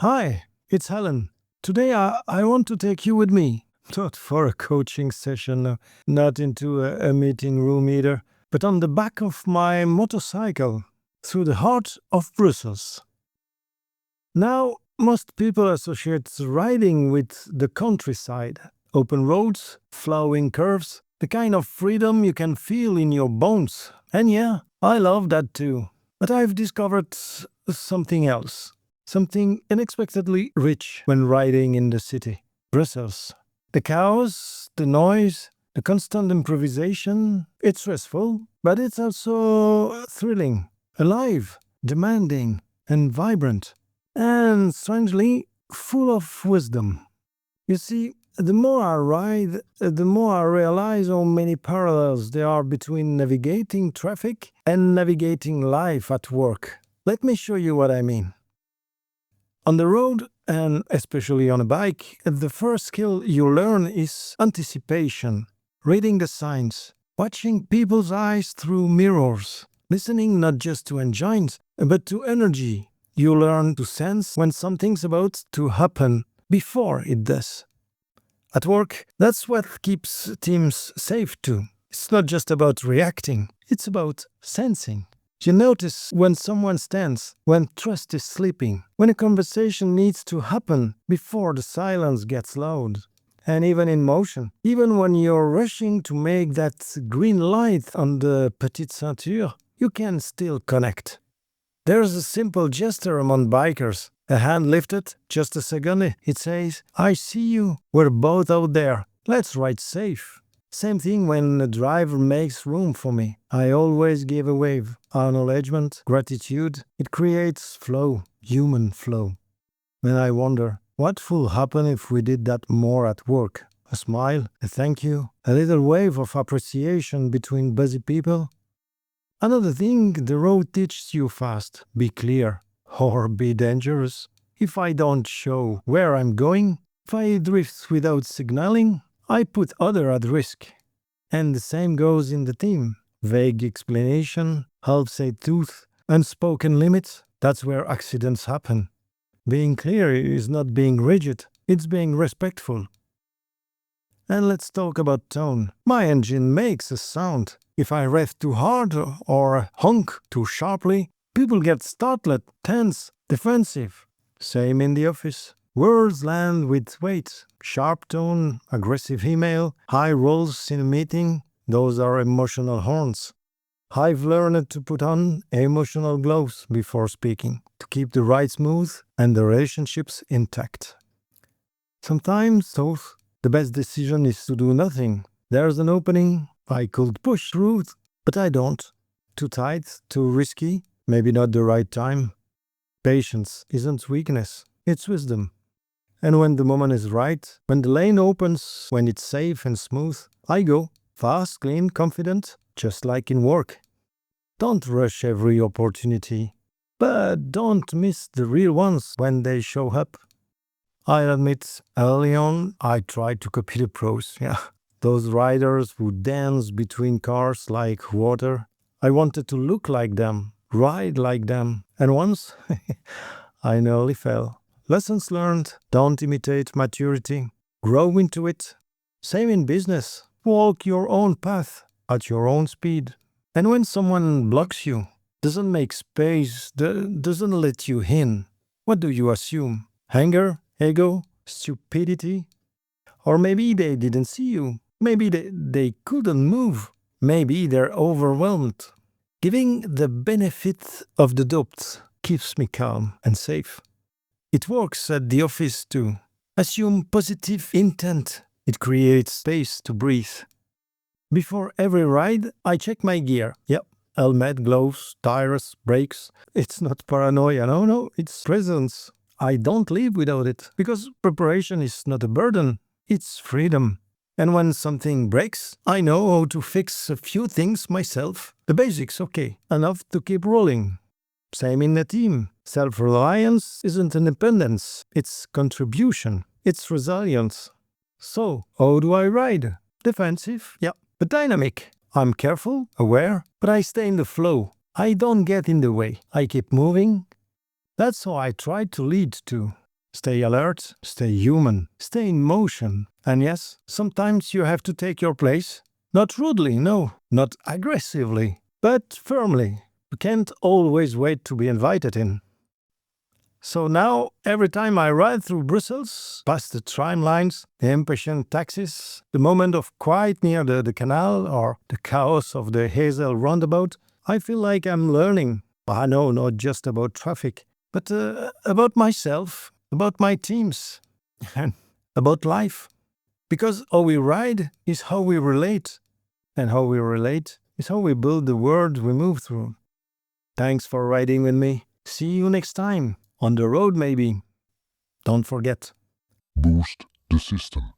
Hi, it's Helen. Today I want to take you with me. Not for a coaching session, not into a meeting room either, but on the back of my motorcycle through the heart of Brussels. Now, most people associate riding with the countryside, open roads, flowing curves, the kind of freedom you can feel in your bones. And yeah, I love that too. But I've discovered something else. Something unexpectedly rich when riding in the city. Brussels. The chaos, the noise, the constant improvisation. It's stressful, but it's also thrilling, alive, demanding, and vibrant. And strangely, full of wisdom. You see, the more I ride, the more I realize how many parallels there are between navigating traffic and navigating life at work. Let me show you what I mean. On the road, and especially on a bike, the first skill you learn is anticipation, reading the signs, watching people's eyes through mirrors, listening not just to engines, but to energy. You learn to sense when something's about to happen before it does. At work, that's what keeps teams safe too. It's not just about reacting, it's about sensing. You notice when someone stands, when trust is sleeping, when a conversation needs to happen before the silence gets loud. And even in motion, even when you're rushing to make that green light on the Petite Ceinture, you can still connect. There's a simple gesture among bikers. A hand lifted, just a second, it says, "I see you, we're both out there, let's ride safe." Same thing when a driver makes room for me. I always give a wave. Acknowledgement, gratitude, it creates flow, human flow. When I wonder, what will happen if we did that more at work? A smile, a thank you, a little wave of appreciation between busy people. Another thing the road teaches you fast. Be clear or be dangerous. If I don't show where I'm going, if I drift without signaling, I put others at risk. And the same goes in the team. Vague explanation, half-said truth, unspoken limits, that's where accidents happen. Being clear is not being rigid, it's being respectful. And let's talk about tone. My engine makes a sound. If I rev too hard or honk too sharply, people get startled, tense, defensive. Same in the office. Words land with weight. Sharp tone, aggressive email, high rolls in a meeting, those are emotional horns. I've learned to put on emotional gloves before speaking, to keep the ride smooth and the relationships intact. Sometimes, though, the best decision is to do nothing. There's an opening, I could push through, but I don't. Too tight, too risky, maybe not the right time. Patience isn't weakness, it's wisdom. And when the moment is right, when the lane opens, when it's safe and smooth, I go. Fast, clean, confident, just like in work. Don't rush every opportunity, but don't miss the real ones when they show up. I'll admit, early on, I tried to copy the pros, Those riders who dance between cars like water. I wanted to look like them, ride like them, and once, I nearly fell. Lessons learned, don't imitate maturity, grow into it. Same in business, walk your own path at your own speed. And when someone blocks you, doesn't make space, doesn't let you in, what do you assume? Anger, ego, stupidity? Or maybe they didn't see you, maybe they couldn't move, maybe they're overwhelmed. Giving the benefit of the doubt keeps me calm and safe. It works at the office too. Assume positive intent. It creates space to breathe. Before every ride, I check my gear. Helmet, gloves, tires, brakes. It's not paranoia, no, it's presence. I don't live without it, because preparation is not a burden, it's freedom. And when something breaks, I know how to fix a few things myself. The basics, okay, enough to keep rolling. Same in the team. Self-reliance isn't independence, it's contribution, it's resilience. So, how do I ride? Defensive, but dynamic. I'm careful, aware, but I stay in the flow. I don't get in the way. I keep moving. That's how I try to lead too. Stay alert, stay human, stay in motion. And yes, sometimes you have to take your place. Not rudely, no, not aggressively, but firmly. You can't always wait to be invited in. So now, every time I ride through Brussels, past the tram lines, the impatient taxis, the moment of quiet near the canal, or the chaos of the Heysel roundabout, I feel like I'm learning. I know, not just about traffic, but about myself, about my teams, and about life. Because how we ride is how we relate, and how we relate is how we build the world we move through. Thanks for riding with me. See you next time. On the road, maybe. Don't forget. Boost the system.